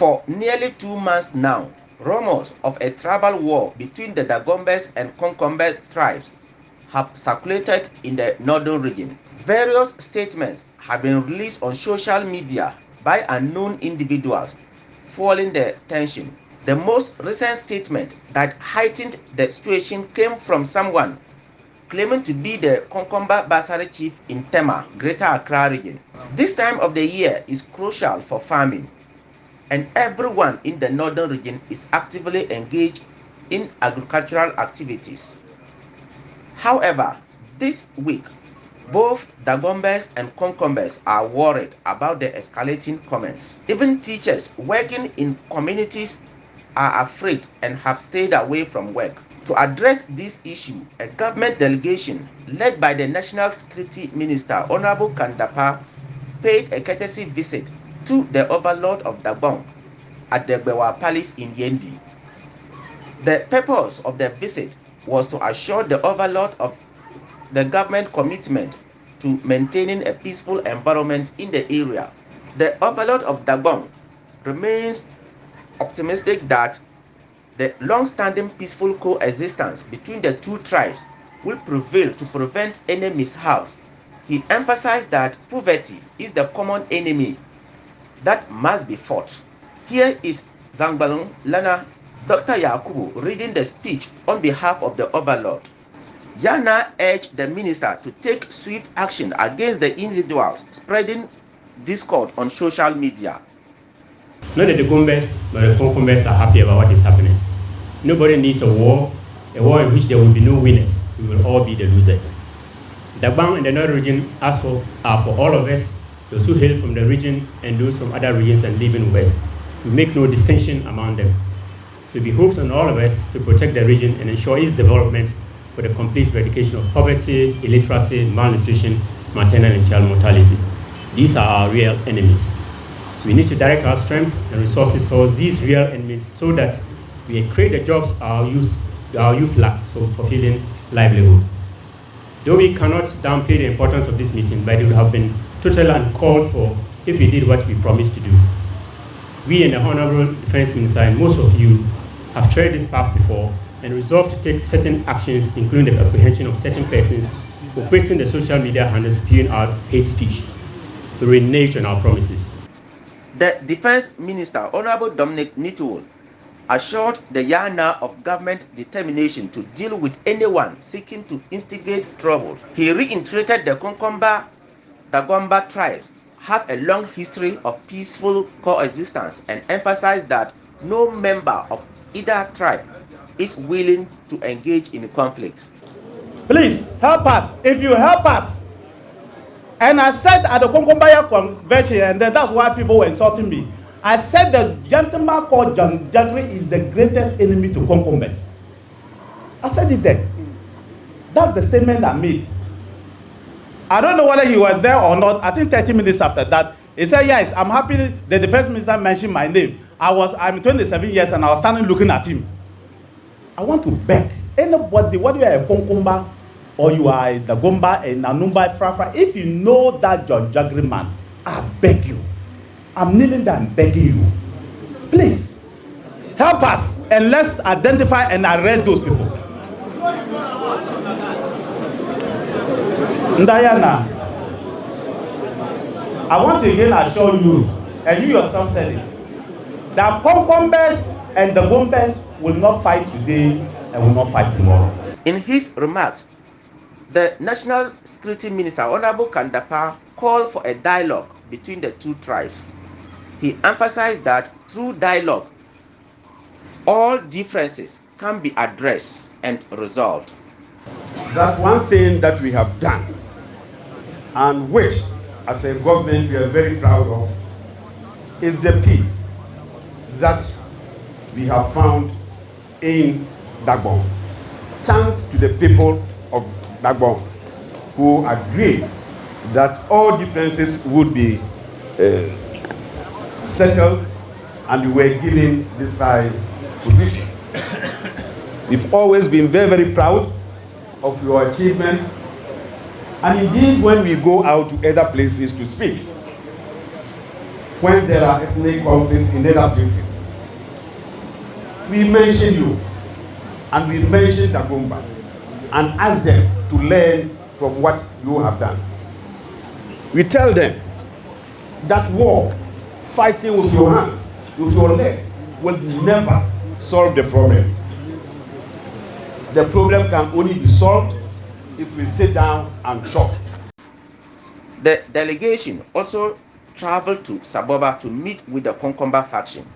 For nearly 2 months now, rumors of a tribal war between the Dagombes and Konkombe tribes have circulated in the northern region. Various statements have been released on social media by unknown individuals, fueling the tension. The most recent statement that heightened the situation came from someone claiming to be the Konkomba Basari chief in Tema, Greater Accra region. This time of the year is crucial for farming, and everyone in the northern region is actively engaged in agricultural activities. However, this week, both Dagombes and Konkombes are worried about the escalating comments. Even teachers working in communities are afraid and have stayed away from work. To address this issue, a government delegation led by the National Security Minister, Honorable Kandapa, paid a courtesy visit to the overlord of Dagbon at the Bewa Palace in Yendi. The purpose of the visit was to assure the overlord of the government commitment to maintaining a peaceful environment in the area. The overlord of Dagbon remains optimistic that the long-standing peaceful coexistence between the two tribes will prevail to prevent any mishaps. He emphasized that poverty is the common enemy that must be fought. Here is Zangbalong Lana, Dr. Yakubu, reading the speech on behalf of the overlord. Yaa Naa urged the minister to take swift action against the individuals spreading discord on social media. Not that the Gombes but the Konkombes are happy about what is happening. Nobody needs a war in which there will be no winners. We will all be the losers. Dagbon and the North region are for all of us, those who hail from the region and those from other regions and live in West. We make no distinction among them. So it behoves on all of us to protect the region and ensure its development for the complete eradication of poverty, illiteracy, malnutrition, maternal and child mortalities. These are our real enemies. We need to direct our strengths and resources towards these real enemies so that we create the jobs our youth lacks for fulfilling livelihood. Though we cannot downplay the importance of this meeting, but it would have been totally uncalled for if we did what we promised to do. We and the Honorable Defense Minister and most of you have tread this path before and resolved to take certain actions, including the apprehension of certain persons operating the social media handles spewing out hate speech. We renege on our promises. The Defense Minister, Honorable Dominic Nituol, assured the Yaa Naa of government determination to deal with anyone seeking to instigate trouble. He reiterated the Konkomba Dagomba tribes have a long history of peaceful coexistence and emphasized that no member of either tribe is willing to engage in conflicts. Please help us. If you help us, and I said at the Konkombaya convention, and then that's why people were insulting me. I said the gentleman called John Jagri is the greatest enemy to Konkombes. I said it there. That's the statement I made. I don't know whether he was there or not. I think 30 minutes after that, he said, yes, I'm happy the defense minister mentioned my name. I'm 27 years and I was standing looking at him. I want to beg anybody, whether you are a Konkomba or you are a Dagomba, a Nanumba, Frafra, if you know that John Jagri man, I beg you. I'm kneeling down begging you. Please, help us and let's identify and arrest those people. Yaa Naa, I want to again assure you, and you yourself said it, that Konkombes and the Gombes will not fight today and will not fight tomorrow. In his remarks, the National Security Minister, Honorable Kandapa, called for a dialogue between the two tribes. He emphasized that through dialogue, all differences can be addressed and resolved. That one thing that we have done, and which, as a government, we are very proud of, is the peace that we have found in Dagbon. Thanks to the people of Dagbon who agreed that all differences would be settled and we were given this high position. We've always been very, very proud of your achievements, and indeed when we go out to other places to speak, when there are ethnic conflicts in other places. We mention you, and we mention Dagomba, and ask them to learn from what you have done. We tell them that war, fighting with your hands, with your legs, will never solve the problem. The problem can only be solved if we sit down and talk. The delegation also traveled to Saboba to meet with the Konkomba faction.